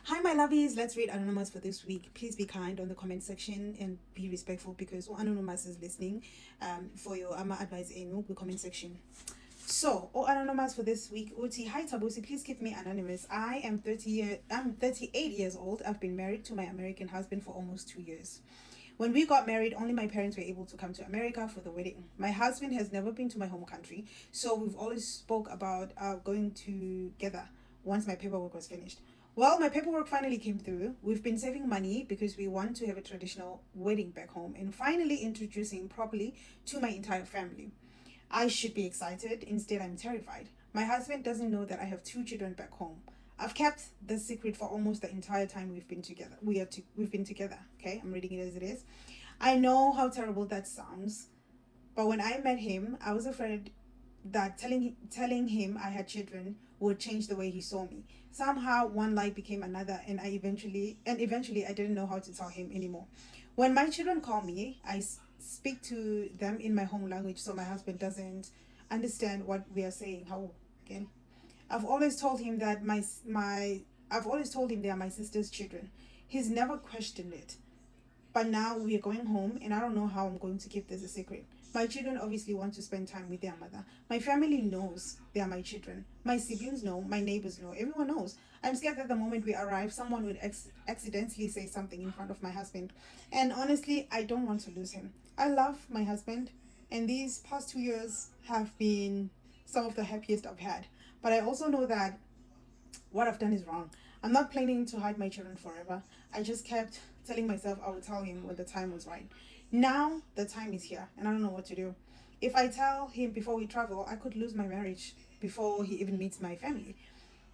Hi, my lovies. Let's read Anonymous for this week. Please be kind on the comment section and be respectful because Anonymous is listening for your advice in the comment section. So, Anonymous for this week. Uti, hi Tabusi, please keep me anonymous. I'm 38 years old. I've been married to my American husband for almost 2 years. When we got married, only my parents were able to come to America for the wedding. My husband has never been to my home country, so we've always spoke about going together once my paperwork was finished. Well, my paperwork finally came through. We've been saving money because we want to have a traditional wedding back home and finally introducing properly to my entire family. I should be excited. Instead, I'm terrified. My husband doesn't know that I have 2 children back home. I've kept the secret for almost the entire time we've been together. We've been together. Okay, I'm reading it as it is. I know how terrible that sounds, but when I met him, I was afraid that telling him I had children would change the way he saw me. Somehow one lie became another, and eventually I didn't know how to tell him anymore. When my children call me, I speak to them in my home language so my husband doesn't understand what we are saying. How again? I've always told him that I've always told him they are my sister's children. He's never questioned it. But now we are going home, and I don't know how I'm going to keep this a secret. My children obviously want to spend time with their mother. My family knows they are my children. My siblings know, my neighbors know, everyone knows. I'm scared that the moment we arrive, someone would accidentally say something in front of my husband. And honestly, I don't want to lose him. I love my husband, and these past 2 years have been some of the happiest I've had. But I also know that what I've done is wrong. I'm not planning to hide my children forever. I just kept telling myself I would tell him when the time was right. Now the time is here, and I don't know what to do. If I tell him before we travel, I could lose my marriage before he even meets my family.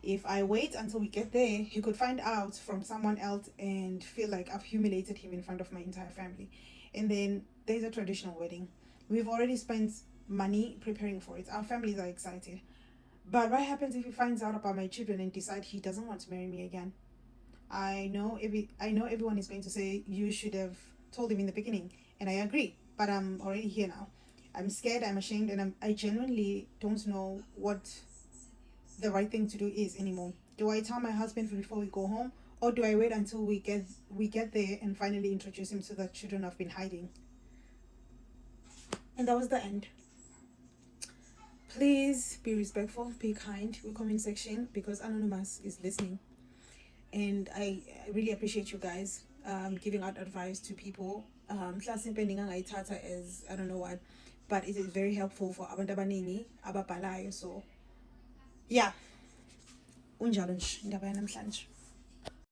If I wait until we get there, he could find out from someone else and feel like I've humiliated him in front of my entire family. And then there's a traditional wedding. We've already spent money preparing for it. Our families are excited. But what happens if he finds out about my children and decide he doesn't want to marry me again? I know everyone is going to say you should have told him in the beginning, and I agree. But I'm already here now. I'm scared. I'm ashamed, and I genuinely don't know what the right thing to do is anymore. Do I tell my husband before we go home, or do I wait until we get there and finally introduce him to the children I've been hiding? And that was the end. Please be respectful, be kind with comment section because Anonymous is listening. And I really appreciate you guys giving out advice to people. As I don't know what, but it is very helpful for abantu abaningi ababhalayo. So yeah, unjalo nje indaba yanamhlanje.